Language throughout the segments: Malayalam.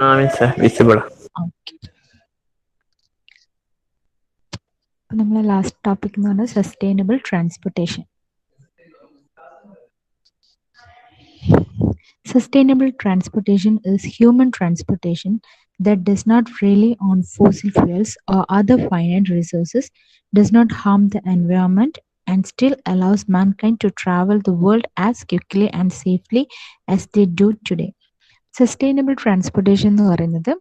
മീൻസ് വിസിബിളാ. ഓക്കെ. അപ്പോൾ നമ്മളെ ലാസ്റ്റ് ടോപ്പിക് എന്ന് പറഞ്ഞാൽ sustainable transportation. Sustainable transportation is human transportation that does not rely on fossil fuels or other finite resources, does not harm the environment, and still allows mankind to travel the world as quickly and safely as they do today. Sustainable transportation എന്ന് പറയുന്നത്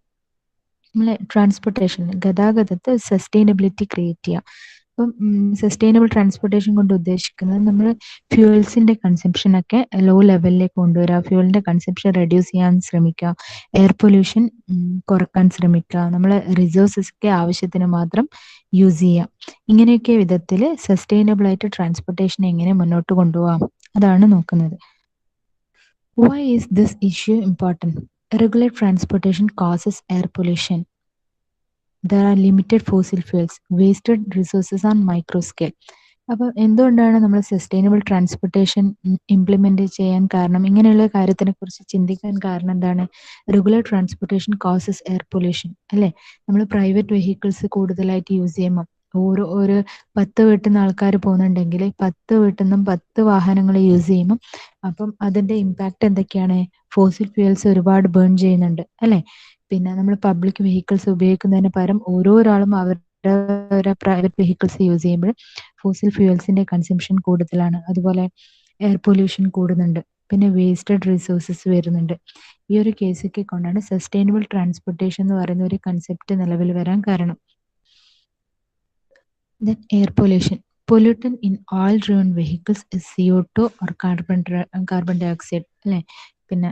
നമ്മളെ ട്രാൻസ്പോർട്ടേഷൻ ഗതാഗതത്തെ സസ്റ്റൈനബിലിറ്റി ക്രിയേറ്റ് ചെയ്യുക. അപ്പം സസ്റ്റൈനബിൾ ട്രാൻസ്പോർട്ടേഷൻ കൊണ്ട് ഉദ്ദേശിക്കുന്നത് നമ്മൾ ഫ്യൂവൽസിൻ്റെ കൺസംഷനൊക്കെ ലോ ലെവലിലേക്ക് കൊണ്ടുവരിക, ഫ്യൂവലിൻ്റെ കൺസംഷൻ റെഡ്യൂസ് ചെയ്യാൻ ശ്രമിക്കുക, എയർ പൊല്യൂഷൻ കുറക്കാൻ ശ്രമിക്കുക, നമ്മൾ റിസോഴ്സസ് ഒക്കെ ആവശ്യത്തിന് മാത്രം യൂസ് ചെയ്യുക. ഇങ്ങനെയൊക്കെ വിധത്തിൽ സസ്റ്റൈനബിളായിട്ട് ട്രാൻസ്പോർട്ടേഷൻ എങ്ങനെ മുന്നോട്ട് കൊണ്ടുപോകാം അതാണ് നോക്കുന്നത്. Why is this issue important? Regular transportation causes air pollution. There are limited fossil fuels, wasted resources on micro scale. അപ്പോൾ എന്തുകൊണ്ടാണ് നമ്മൾ സസ്റ്റൈനബിൾ ട്രാൻസ്പോർട്ടേഷൻ ഇംപ്ലിമെൻ്റ് ചെയ്യാൻ കാരണം, ഇങ്ങനെയുള്ള കാര്യത്തിനെ കുറിച്ച് ചിന്തിക്കാൻ കാരണം എന്താണ്? Regular transportation causes air pollution അല്ലേ. നമ്മൾ പ്രൈവറ്റ് വെഹിക്കിൾസ് കൂടുതലായിട്ട് യൂസ് ചെയ്യുമ്പോൾ ഒരു 10 വീട്ടിൽ നിന്ന് ആൾക്കാർ പോകുന്നുണ്ടെങ്കിൽ 10 വീട്ടിൽ നിന്നും 10 വാഹനങ്ങൾ യൂസ് ചെയ്യുമ്പം അപ്പം അതിൻ്റെ ഇമ്പാക്റ്റ് എന്തൊക്കെയാണ്? ഫോസിൽ ഫ്യൂൽസ് ഒരുപാട് ബേൺ ചെയ്യുന്നുണ്ട് അല്ലേ. പിന്നെ നമ്മൾ പബ്ലിക് വെഹിക്കിൾസ് ഉപയോഗിക്കുന്നതിന് പകരം ഓരോരാളും അവരുടെ പ്രൈവറ്റ് വെഹിക്കിൾസ് യൂസ് ചെയ്യുമ്പോൾ ഫോസിൽ ഫ്യൂൽസിൻ്റെ കൺസംഷൻ കൂടുതലാണ്. അതുപോലെ എയർ പൊല്യൂഷൻ കൂടുന്നുണ്ട്, പിന്നെ വേസ്റ്റഡ് റിസോഴ്സസ് വരുന്നുണ്ട്. ഈ ഒരു കേസൊക്കെ കൊണ്ടാണ് സസ്റ്റൈനബിൾ ട്രാൻസ്പോർട്ടേഷൻ എന്ന് പറയുന്ന ഒരു കൺസെപ്റ്റ് നിലവിൽ വരാൻ കാരണം. Then air pollution. Pollutant in all driven vehicles is CO2 or carbon dioxide അല്ലേ. പിന്നെ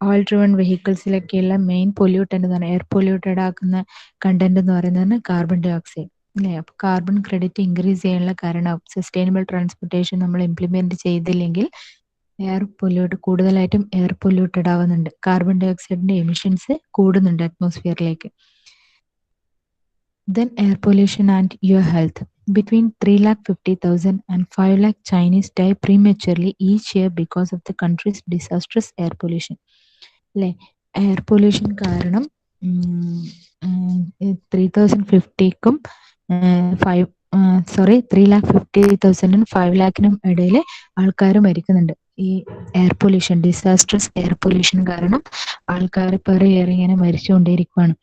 ഓയിൽ ഡ്രിവൺ വെഹിക്കിൾസിലൊക്കെയുള്ള മെയിൻ പൊല്യൂട്ടൻ്റ് എന്ന് പറഞ്ഞാൽ എയർ പൊല്യൂട്ടഡ് ആക്കുന്ന കണ്ടന്റ് എന്ന് പറയുന്നത് കാർബൺ ഡൈ ഓക്സൈഡ് അല്ലേ. അപ്പോൾ കാർബൺ ക്രെഡിറ്റ് ഇൻക്രീസ് ചെയ്യാനുള്ള കാരണം സസ്റ്റൈനബിൾ ട്രാൻസ്പോർട്ടേഷൻ നമ്മൾ ഇംപ്ലിമെൻറ്റ് ചെയ്തില്ലെങ്കിൽ കൂടുതലായിട്ടും എയർ പൊല്യൂട്ടഡ് ആവുന്നുണ്ട്. കാർബൺ ഡൈ ഓക്സൈഡിൻ്റെ എമിഷൻസ് കൂടുന്നുണ്ട് അറ്റ്മോസ്ഫിയറിലേക്ക്. Then air pollution and your health. Between 350,000 and 5 lakh Chinese die prematurely each year because of the country's disastrous air pollution. അല്ലേ, എയർ പൊല്യൂഷൻ കാരണം 3,050,000ക്കും 3,50,000 5 lakhനും ഇടയിൽ ആൾക്കാർ മരിക്കുന്നുണ്ട് ഈ air pollution, disastrous air pollution കാരണം ആൾക്കാർ പെർ ഇയർ ഇങ്ങനെ മരിച്ചുകൊണ്ടേയിരിക്കുകയാണ്.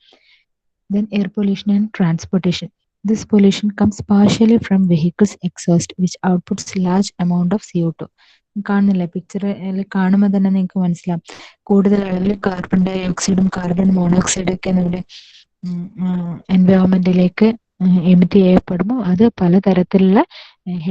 Then air pollution and transportation. This pollution comes partially from vehicles exhaust which outputs large amount of CO2. കാണുന്നില്ല പിക്ചറിൽ കാണുമ്പോൾ തന്നെ നിങ്ങൾക്ക് മനസ്സിലാവും കൂടുതൽ അളവിൽ കാർബൺ ഡൈ ഓക്സൈഡും കാർബൺ മോണോക്സൈഡും ഒക്കെ നമ്മുടെ എൻവയോൺമെന്റിലേക്ക് എമിറ്റ് ചെയ്യപ്പെടുമ്പോൾ അത് പലതരത്തിലുള്ള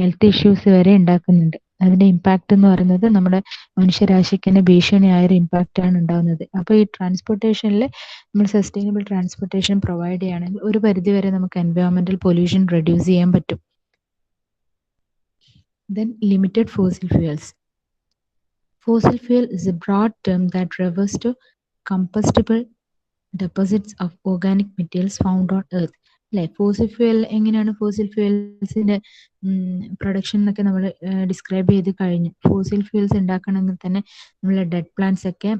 ഹെൽത്ത് ഇഷ്യൂസ് വരെ ഉണ്ടാക്കുന്നുണ്ട്. അതിന്റെ ഇമ്പാക്റ്റ് എന്ന് പറയുന്നത് നമ്മുടെ മനുഷ്യരാശിക്ക് തന്നെ ഭീഷണിയായൊരു ഇമ്പാക്റ്റ് ആണ് ഉണ്ടാകുന്നത്. അപ്പോൾ ഈ ട്രാൻസ്പോർട്ടേഷനിൽ നമ്മൾ സസ്റ്റൈനബിൾ ട്രാൻസ്പോർട്ടേഷൻ പ്രൊവൈഡ് ചെയ്യുകയാണെങ്കിൽ ഒരു പരിധിവരെ നമുക്ക് എൻവയോൺമെന്റൽ പൊല്യൂഷൻ റെഡ്യൂസ് ചെയ്യാൻ പറ്റും. Then limited fossil fuels. Fossil fuel is a broad term that refers to combustible deposits of organic materials found on earth. അല്ലേ, ഫോസിൽ ഫ്യൂൽ എങ്ങനെയാണ് ഫോസിൽ ഫ്യൂൽസിന്റെ പ്രൊഡക്ഷൻ എന്നൊക്കെ നമ്മൾ ഡിസ്ക്രൈബ് ചെയ്ത് കഴിഞ്ഞു. ഫോസിൽ ഫ്യൂൽസ് ഉണ്ടാക്കണമെങ്കിൽ തന്നെ നമ്മൾ ഡെഡ് പ്ലാന്റ്സ് ഒക്കെ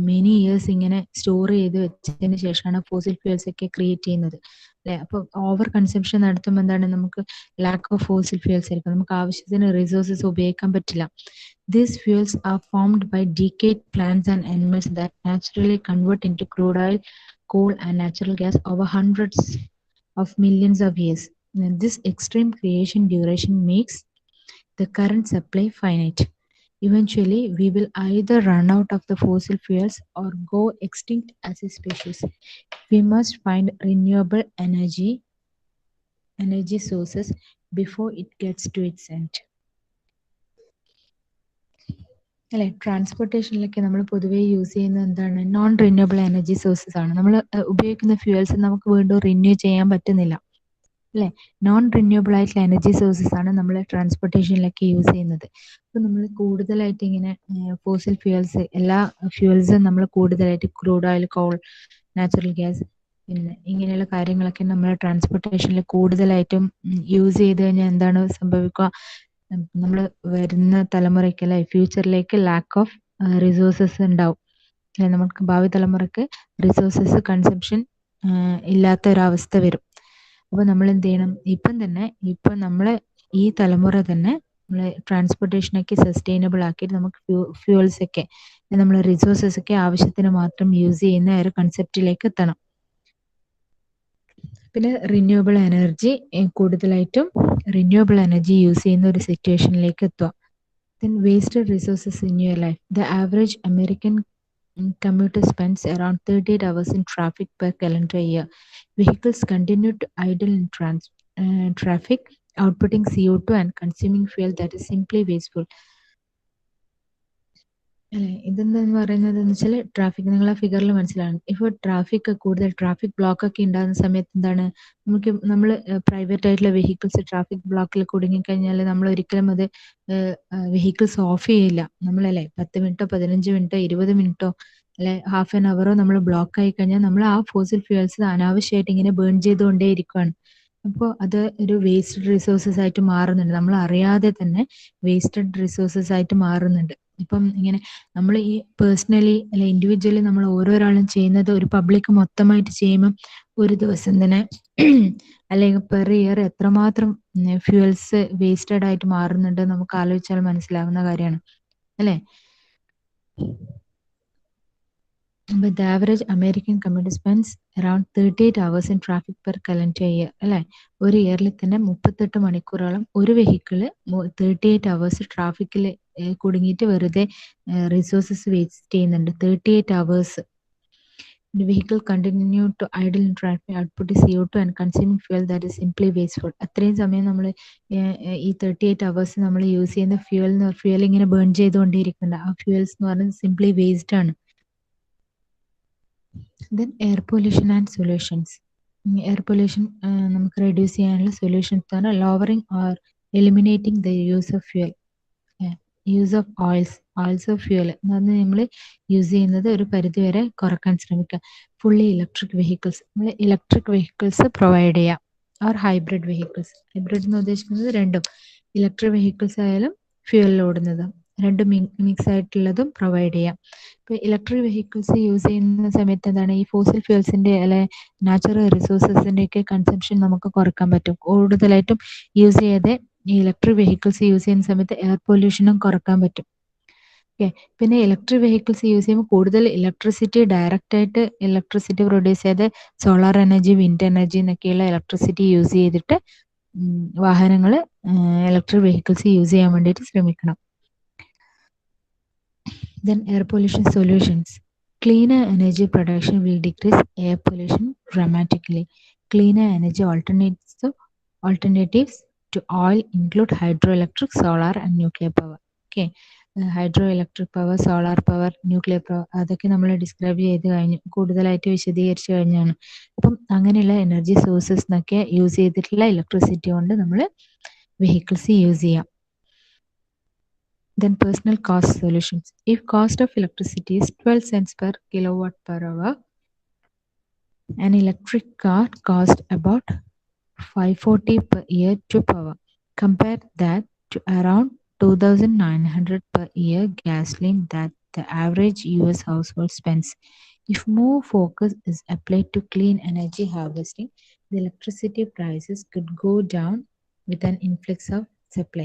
മെനി ഇയേഴ്സ് ഇങ്ങനെ സ്റ്റോർ ചെയ്ത് വെച്ചതിന് ശേഷമാണ് ഫോസിൽ ഫ്യൂൽസ് ഒക്കെ ക്രിയേറ്റ് ചെയ്യുന്നത് അല്ലേ. അപ്പോൾ ഓവർ കൺസംഷൻ നടത്തുമ്പോൾ എന്താണ്, നമുക്ക് ലാക്ക് ഓഫ് ഫോസിൽ ഫ്യൂൽസ് ആയിരിക്കും, നമുക്ക് ആവശ്യത്തിന് റിസോഴ്സസ് ഉപയോഗിക്കാൻ പറ്റില്ല. These fuels are formed by decayed plants and animals that naturally convert into crude oil, coal and natural gas over hundreds of millions of years. This extreme creation duration makes the current supply finite. Eventually, we will either run out of the fossil fuels or go extinct as a species. We must find renewable energy sources before it gets to its end. അല്ലെ, ട്രാൻസ്പോർട്ടേഷനിലൊക്കെ നമ്മൾ പൊതുവേ യൂസ് ചെയ്യുന്നത് എന്താണ്, നോൺ റിന്യൂവബിൾ എനർജി സോഴ്സസ് ആണ്. നമ്മൾ ഉപയോഗിക്കുന്ന ഫ്യൂവൽസ് നമുക്ക് വീണ്ടും റിന്യൂ ചെയ്യാൻ പറ്റുന്നില്ല അല്ലെ. നോൺ റിന്യൂവബിൾ ആയിട്ടുള്ള എനർജി സോഴ്സസ് ആണ് നമ്മൾ ട്രാൻസ്പോർട്ടേഷനിലൊക്കെ യൂസ് ചെയ്യുന്നത്. അപ്പോൾ നമ്മൾ കൂടുതലായിട്ട് ഇങ്ങനെ ഫോസിൽ ഫ്യൂവൽസ്, എല്ലാ ഫ്യൂവൽസും നമ്മൾ കൂടുതലായിട്ട് crude oil, call, natural gas, പിന്നെ ഇങ്ങനെയുള്ള കാര്യങ്ങളൊക്കെ നമ്മൾ ട്രാൻസ്പോർട്ടേഷനിൽ കൂടുതലായിട്ടും യൂസ് ചെയ്ത് കഴിഞ്ഞാൽ എന്താണ് സംഭവിക്കുക, നമ്മൾ വരുന്ന തലമുറയ്ക്ക് അല്ലെ ഫ്യൂച്ചറിലേക്ക് ലാക്ക് ഓഫ് റിസോഴ്സസ് ഉണ്ടാവും അല്ലെ നമുക്ക് ഭാവി തലമുറക്ക് റിസോഴ്സസ് കൺസംഷൻ ഇല്ലാത്ത ഒരവസ്ഥ വരും. അപ്പോൾ നമ്മൾ എന്ത് ചെയ്യണം, ഇപ്പം നമ്മളെ ഈ തലമുറ തന്നെ നമ്മളെ ട്രാൻസ്പോർട്ടേഷനൊക്കെ സസ്റ്റൈനബിൾ ആക്കിയിട്ട് നമുക്ക് ഫ്യൂവൽസ് ഒക്കെ നമ്മളെ റിസോഴ്സസ് ഒക്കെ ആവശ്യത്തിന് മാത്രം യൂസ് ചെയ്യുന്ന ഒരു കൺസെപ്റ്റിലേക്ക് എത്തണം. പിന്നെ റിന്യൂവബിൾ എനർജി, കൂടുതലായിട്ടും റിന്യൂവബിൾ എനർജി യൂസ് ചെയ്യുന്ന ഒരു സിറ്റുവേഷനിലേക്ക് എത്തുക. Then wasted resources in your life. The average American commuter spends around 38 hours in traffic per calendar year. Vehicles continue to idle in traffic, outputting CO2 and consuming fuel that is simply wasteful. അല്ലെ, ഇതെന്താന്ന് പറയുന്നത് എന്ന് വെച്ചാൽ ട്രാഫിക്, നിങ്ങൾ ആ ഫിഗറിൽ മനസ്സിലാണ്. ഇപ്പോൾ കൂടുതൽ ട്രാഫിക് ബ്ലോക്ക് ഒക്കെ ഉണ്ടാകുന്ന സമയത്ത് എന്താണ്, നമ്മൾ പ്രൈവറ്റ് ആയിട്ടുള്ള വെഹിക്കിൾസ് ട്രാഫിക് ബ്ലോക്കിൽ കുടുങ്ങിക്കഴിഞ്ഞാൽ നമ്മൾ ഒരിക്കലും അത് വെഹിക്കിൾസ് ഓഫ് ചെയ്യില്ല. നമ്മളല്ലേ 10 മിനിറ്റോ 15 മിനിറ്റോ 20 മിനിറ്റോ അല്ലെ ഹാഫ് ആൻ അവറോ നമ്മൾ ബ്ലോക്ക് ആയി കഴിഞ്ഞാൽ നമ്മൾ ആ ഫോസിൽ ഫ്യൂൽസ് അനാവശ്യമായിട്ട് ഇങ്ങനെ ബേൺ ചെയ്തുകൊണ്ടേ ഇരിക്കുകയാണ്. അപ്പോൾ അത് ഒരു വേസ്റ്റഡ് റിസോഴ്സസ് ആയിട്ട് മാറുന്നുണ്ട്, നമ്മൾ അറിയാതെ തന്നെ വേസ്റ്റഡ് റിസോഴ്സസ് ആയിട്ട് മാറുന്നുണ്ട്. ഇപ്പം ഇങ്ങനെ നമ്മൾ ഈ പേഴ്സണലി അല്ലെ ഇൻഡിവിജ്വലി നമ്മൾ ഓരോരാളും ചെയ്യുന്നത് ഒരു പബ്ലിക് മൊത്തമായിട്ട് ചെയ്യുമ്പം ഒരു ദിവസം തന്നെ അല്ലെങ്കിൽ പെർ ഇയർ എത്രമാത്രം ഫ്യൂവൽസ് വേസ്റ്റഡ് ആയിട്ട് മാറുന്നുണ്ട് നമുക്ക് ആലോചിച്ചാൽ മനസ്സിലാവുന്ന കാര്യമാണ് അല്ലേ. But the average American commuter spends around 38 hours in traffic per calendar year. അല്ലേ, ഒരു ഇയറിൽ തന്നെ 38 മണിക്കൂറോളം ഒരു വെഹിക്കിള് 38 hours ട്രാഫിക്കിൽ കുടുങ്ങിയിട്ട് വെറുതെ റിസോഴ്സസ് വേസ്റ്റ് ചെയ്യുന്നുണ്ട്. 38 hours. The vehicle continue to idle in traffic, output CO2 and consuming fuel that is simply wasteful. അത്രയും സമയം നമ്മൾ ഈ 38 hours നമ്മൾ യൂസ് ചെയ്യുന്ന ഫ്യൂവൽ ഇങ്ങനെ ബേൺ ചെയ്തുകൊണ്ടിരിക്കുന്നുണ്ട്. ആ ഫ്യൂവൽസ് എന്ന് പറയുന്നത് സിംപ്ലി വേസ്റ്റ് ആണ്. Then air pollution and solutions. Air pollution നമുക്ക് റെഡ്യൂസ് ചെയ്യാനുള്ള സൊല്യൂഷൻസ് ആണ് lowering or eliminating the use of fuel. Use of oils of fuel എന്ന് പറഞ്ഞാൽ നമ്മൾ യൂസ് ചെയ്യുന്നത് ഒരു പരിധിവരെ കുറക്കാൻ ശ്രമിക്കുക. ഫുള്ളി ഇലക്ട്രിക് വെഹിക്കിൾസ്, നമ്മൾ ഇലക്ട്രിക് വെഹിക്കിൾസ് പ്രൊവൈഡ് ചെയ്യാം. Or hybrid vehicles. ഹൈബ്രിഡ് എന്ന് ഉദ്ദേശിക്കുന്നത് രണ്ടും, ഇലക്ട്രിക് വെഹിക്കിൾസ് ആയാലും ഫ്യൂവലിൽ ഓടുന്നതും രണ്ടും മിക്സ് ആയിട്ടുള്ളതും പ്രൊവൈഡ് ചെയ്യാം. ഇപ്പോൾ ഇലക്ട്രിക് വെഹിക്കിൾസ് യൂസ് ചെയ്യുന്ന സമയത്ത് എന്താണ്, ഈ ഫോസിൽ ഫ്യൂൽസിന്റെ അല്ലെ നാച്ചുറൽ റിസോഴ്സസിന്റെ ഒക്കെ കൺസംഷൻ നമുക്ക് കുറക്കാൻ പറ്റും. കൂടുതലായിട്ടും യൂസ് ചെയ്യാതെ ഈ ഇലക്ട്രിക് വെഹിക്കിൾസ് യൂസ് ചെയ്യുന്ന സമയത്ത് എയർ പൊല്യൂഷനും കുറക്കാൻ പറ്റും. ഓക്കെ, പിന്നെ ഇലക്ട്രിക് വെഹിക്കിൾസ് യൂസ് ചെയ്യുമ്പോൾ കൂടുതൽ ഇലക്ട്രിസിറ്റി ഡയറക്റ്റ് ആയിട്ട് ഇലക്ട്രിസിറ്റി പ്രൊഡ്യൂസ് ചെയ്ത് സോളാർ എനർജി, വിൻഡ് എനർജി എന്നൊക്കെയുള്ള ഇലക്ട്രിസിറ്റി യൂസ് ചെയ്തിട്ട് വാഹനങ്ങൾ ഇലക്ട്രിക് വെഹിക്കിൾസ് യൂസ് ചെയ്യാൻ വേണ്ടിയിട്ട് ശ്രമിക്കണം. Then air pollution solutions. Cleaner energy production will decrease air pollution dramatically. Cleaner energy alternatives to oil include hydroelectric, solar and nuclear power. Okay, hydroelectric power, solar power, nuclear power അതൊക്കെ നമ്മൾ ഡിസ്ക്രൈബ് ചെയ്ത് കഴിഞ്ഞു, കൂടുതലായിട്ട് വിശദീകരിച്ചു കഴിഞ്ഞാണ്. അപ്പം അങ്ങനെയുള്ള എനർജി സോഴ്സസ് എന്നൊക്കെ യൂസ് ചെയ്തിട്ടുള്ള ഇലക്ട്രിസിറ്റി കൊണ്ട് നമ്മൾ വെഹിക്കിൾസ് യൂസ് ചെയ്യാം. Then personal cost solutions. If cost of electricity is 12 cents per kilowatt per hour, an electric car costs about $540 per year to power. Compare that to around $2,900 per year gasoline that the average US household spends. If more focus is applied to clean energy harvesting, the electricity prices could go down with an influx of supply.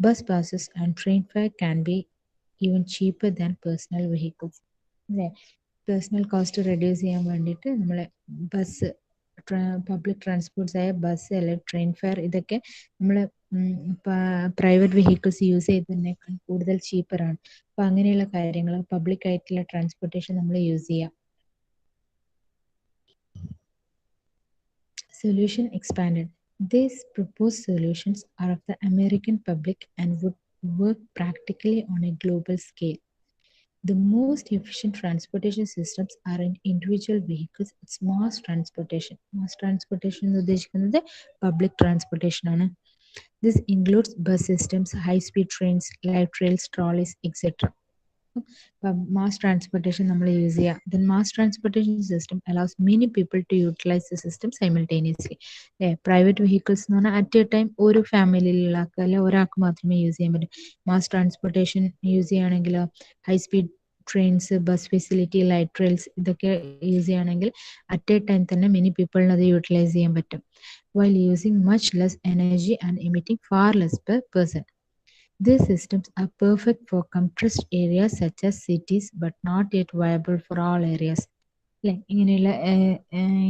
Bus passes and train fare can be even cheaper than personal vehicles. Personal cost reduce ചെയ്യാൻ വേണ്ടിയിട്ട് നമ്മൾ ബസ്, പബ്ലിക് ട്രാൻസ്പോർട്ട്സ് ആയ ബസ് അല്ലെങ്കിൽ ട്രെയിൻ ഫെയർ ഇതൊക്കെ നമ്മൾ പ്രൈവറ്റ് വെഹിക്കിൾസ് യൂസ് ചെയ്തതിനേക്കാൾ കൂടുതൽ ചീപ്പറാണ്. അപ്പോൾ അങ്ങനെയുള്ള കാര്യങ്ങൾ പബ്ലിക് ആയിട്ടുള്ള ട്രാൻസ്പോർട്ടേഷൻ നമ്മൾ യൂസ് ചെയ്യാം. Solution expanded. These proposed solutions are of the American public and would work practically on a global scale. The most efficient transportation systems are in individual vehicles. It's mass transportation. Mass transportation എന്ന് ഉദ്ദേശിക്കുന്നത് പബ്ലിക് ട്രാൻസ്പോർട്ടേഷൻ ആണ്. This includes bus systems, high-speed trains, light rails, trolleys, etc. Mass transportation നമ്മൾ യൂസ് ചെയ്യുക. Then mass transportation system allows many people to utilize the system simultaneously. Private vehicles എന്ന് പറഞ്ഞാൽ അറ്റ് എ ടൈം ഒരു ഫാമിലിയിലുള്ള ആൾക്ക് അല്ലെ ഒരാൾക്ക് മാത്രമേ യൂസ് ചെയ്യാൻ പറ്റും. മാസ് ട്രാൻസ്പോർട്ടേഷൻ യൂസ് ചെയ്യുകയാണെങ്കിൽ high speed trains, bus facility, light rails ഇതൊക്കെ യൂസ് ചെയ്യുകയാണെങ്കിൽ അറ്റ് എ ടൈം തന്നെ മെനി പീപ്പിളിന് അത് യൂട്ടിലൈസ് ചെയ്യാൻ പറ്റും, while using much less energy and emitting far less per person. These systems are perfect for compressed areas such as cities, but not yet viable for all areas. അല്ലെ,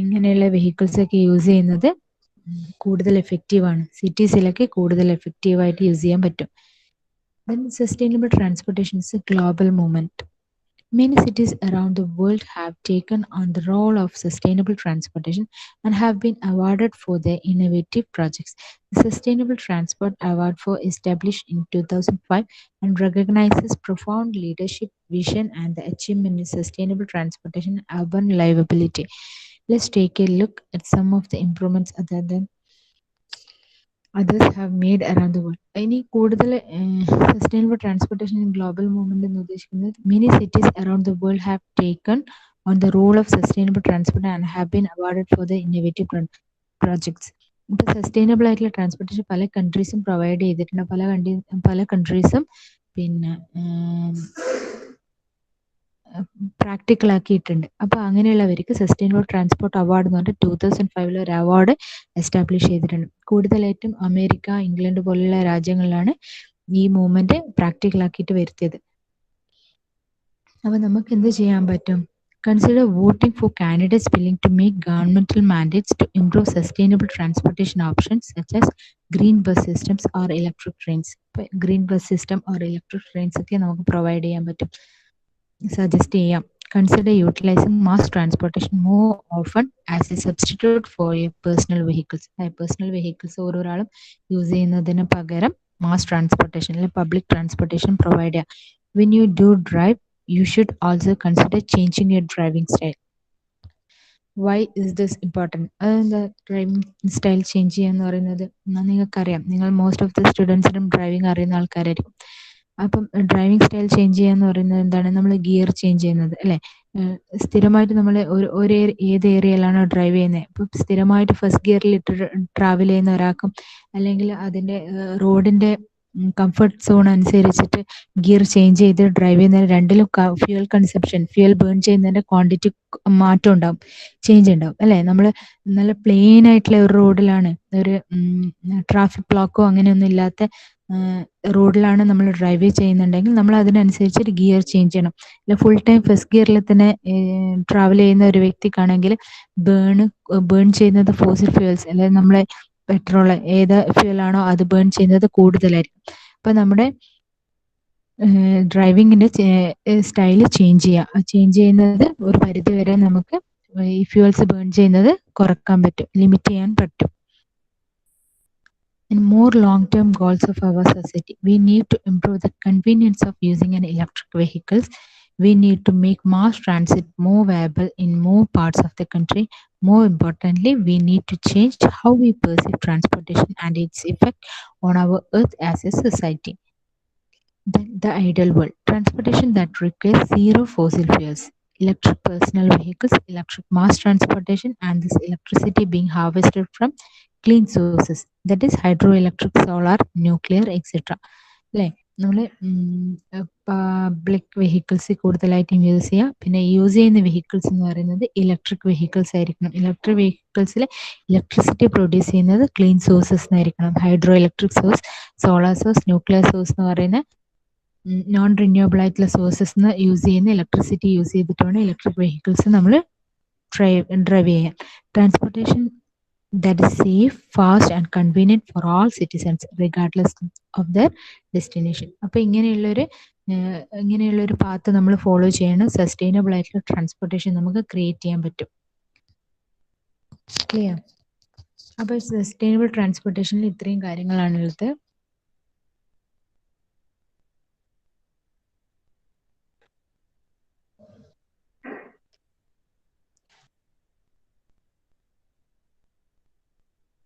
ഇങ്ങനെയുള്ള വെഹിക്കിൾസ് ഒക്കെ യൂസ് ചെയ്യുന്നത് കൂടുതൽ എഫക്റ്റീവാണ്, സിറ്റീസിലൊക്കെ കൂടുതൽ എഫക്റ്റീവായിട്ട് യൂസ് ചെയ്യാൻ പറ്റും. Then sustainable transportation is a global movement. Many cities around the world have taken on the role of sustainable transportation and have been awarded for their innovative projects. The Sustainable Transport Award for established in 2005 and recognizes profound leadership, vision, and the achievement in sustainable transportation and urban livability. Let's take a look at some of the improvements others have made around the world. ഇനി കൂടുതൽ sustainable transportation in global movement എന്ന് ഉദ്ദേശിക്കുന്നത് many cities around the world have taken on the role of sustainable transport and have been awarded for the innovative projects. ഇപ്പോൾ സസ്റ്റൈനബിൾ ആയിട്ടുള്ള ട്രാൻസ്പോർട്ടേഷൻ പല കൺട്രീസും പ്രൊവൈഡ് ചെയ്തിട്ടുണ്ട്. പല കൺട്രീസും പിന്നെ പ്രാക്ടിക്കൽ ആക്കിയിട്ടുണ്ട്. അപ്പോൾ അങ്ങനെയുള്ളവർക്ക് സസ്റ്റൈനബിൾ ട്രാൻസ്പോർട്ട് അവാർഡ് എന്ന് പറഞ്ഞിട്ട് 2005 ഒരു അവാർഡ് എസ്റ്റാബ്ലിഷ് ചെയ്തിട്ടുണ്ട്. കൂടുതലായിട്ടും അമേരിക്ക, ഇംഗ്ലണ്ട് പോലുള്ള രാജ്യങ്ങളിലാണ് ഈ മൂവ്മെന്റ് പ്രാക്ടിക്കൽ ആക്കിയിട്ട് വരുത്തിയത്. അപ്പോൾ നമുക്ക് എന്ത് ചെയ്യാൻ പറ്റും? Consider voting for candidates willing to make governmental mandates to improve sustainable transportation options such as green bus systems or electric trains. Green bus system or electric trains ഒക്കെ നമുക്ക് പ്രൊവൈഡ് ചെയ്യാൻ പറ്റും, സജസ്റ്റ് ചെയ്യാം. Consider utilizing mass transportation more often as a substitute for your personal vehicles. Personal vehicles ഓരോരാളും യൂസ് ചെയ്യുന്നതിന് പകരം മാസ് ട്രാൻസ്പോർട്ടേഷൻ അല്ലെങ്കിൽ പബ്ലിക് ട്രാൻസ്പോർട്ടേഷൻ പ്രൊവൈഡ് ചെയ്യാം. When you do drive, you should also consider changing your driving style. Why is this important? അതെന്താ ഡ്രൈവിംഗ് സ്റ്റൈൽ ചേഞ്ച് ചെയ്യാന്ന് പറയുന്നത്? നിങ്ങൾക്കറിയാം, നിങ്ങൾ മോസ്റ്റ് ഓഫ് ദ സ്റ്റുഡൻസിനും ഡ്രൈവിംഗ് അറിയുന്ന ആൾക്കാരായിരിക്കും. അപ്പം ഡ്രൈവിംഗ് സ്റ്റൈൽ ചേഞ്ച് ചെയ്യാന്ന് പറയുന്നത് എന്താണ്? നമ്മൾ ഗിയർ ചേഞ്ച് ചെയ്യുന്നത് അല്ലേ? സ്ഥിരമായിട്ട് നമ്മൾ ഏത് ഏരിയയിലാണോ ഡ്രൈവ് ചെയ്യുന്നത്, ഇപ്പം സ്ഥിരമായിട്ട് ഫസ്റ്റ് ഗിയറിൽ ഇട്ട് ട്രാവൽ ചെയ്യുന്ന ഒരാൾക്കും അല്ലെങ്കിൽ അതിൻ്റെ റോഡിൻ്റെ കംഫർട്ട് സോൺ അനുസരിച്ചിട്ട് ഗിയർ ചേഞ്ച് ചെയ്ത് ഡ്രൈവ് ചെയ്യുന്നതിന് രണ്ടിലും ഫ്യൂൽ ബേൺ ചെയ്യുന്നതിൻ്റെ ക്വാണ്ടിറ്റി മാറ്റം ഉണ്ടാവും, ചേഞ്ച് ഉണ്ടാവും അല്ലേ? നമ്മൾ നല്ല പ്ലെയിൻ ആയിട്ടുള്ള ഒരു റോഡിലാണ്, ഒരു ട്രാഫിക് ബ്ലോക്കോ അങ്ങനെയൊന്നും ഇല്ലാത്ത റോഡിലാണ് നമ്മൾ ഡ്രൈവ് ചെയ്യുന്നുണ്ടെങ്കിൽ നമ്മൾ അതിനനുസരിച്ച് ഗിയർ ചേഞ്ച് ചെയ്യണം. അല്ല ഫുൾ ടൈം ഫസ്റ്റ് ഗിയറിൽ തന്നെ ട്രാവൽ ചെയ്യുന്ന ഒരു വ്യക്തിക്കാണെങ്കിൽ ബേൺ ചെയ്യുന്നത് ഫോസിൽ ഫ്യൂൽസ് അല്ലെങ്കിൽ നമ്മളെ പെട്രോൾ ഏത് ഫ്യൂലാണോ അത് ബേൺ ചെയ്യുന്നത് കൂടുതലായിരിക്കും. അപ്പം നമ്മുടെ ഡ്രൈവിങ്ങിൻ്റെ സ്റ്റൈല് ചേഞ്ച് ചെയ്യുന്നത് ഒരു പരിധി വരെ നമുക്ക് ഈ ഫ്യൂൽസ് ബേൺ ചെയ്യുന്നത് കുറക്കാൻ പറ്റും, ലിമിറ്റ് ചെയ്യാൻ പറ്റും. In more long-term goals of our society, we need to improve the convenience of using an electric vehicles. We need to make mass transit more viable in more parts of the country. More importantly, we need to change how we perceive transportation and its effect on our earth as a society. The ideal world: transportation that requires zero fossil fuels, electric personal vehicles, electric mass transportation, and this electricity being harvested from clean sources, that is hydroelectric, solar, nuclear, etc. അല്ലേ? നമ്മൾ പബ്ലിക് വെഹിക്കിൾസ് കൂടുതലായിട്ടും യൂസ് ചെയ്യുക. പിന്നെ യൂസ് ചെയ്യുന്ന വെഹിക്കിൾസ് എന്ന് പറയുന്നത് ഇലക്ട്രിക് വെഹിക്കിൾസ് ആയിരിക്കണം. ഇലക്ട്രിക് വെഹിക്കിൾസിൽ ഇലക്ട്രിസിറ്റി പ്രൊഡ്യൂസ് ചെയ്യുന്നത് ക്ലീൻ സോഴ്സസ് എന്നായിരിക്കണം. Hydro electric source, solar source, nuclear source എന്ന് പറയുന്ന നോൺ റിന്യൂവബിൾ ആയിട്ടുള്ള സോഴ്സസ് യൂസ് ചെയ്യുന്ന ഇലക്ട്രിസിറ്റി യൂസ് ചെയ്തിട്ട് വേണം ഇലക്ട്രിക് വെഹിക്കിൾസ് നമ്മൾ ഡ്രൈവ് ചെയ്യാൻ. Transportation that is safe, fast and convenient for all citizens regardless of their destination. അപ്പോൾ ഇങ്ങനെയുള്ളൊരു പാത്ത് നമ്മൾ ഫോളോ ചെയ്യണം. സസ്റ്റൈനബിൾ ആയിട്ടുള്ള ട്രാൻസ്പോർട്ടേഷൻ നമുക്ക് ക്രിയേറ്റ് ചെയ്യാൻ പറ്റും. ക്ലിയർ? അപ്പോൾ സസ്റ്റൈനബിൾ ട്രാൻസ്പോർട്ടേഷനിൽ ഇത്രയും കാര്യങ്ങളാണുള്ളത്.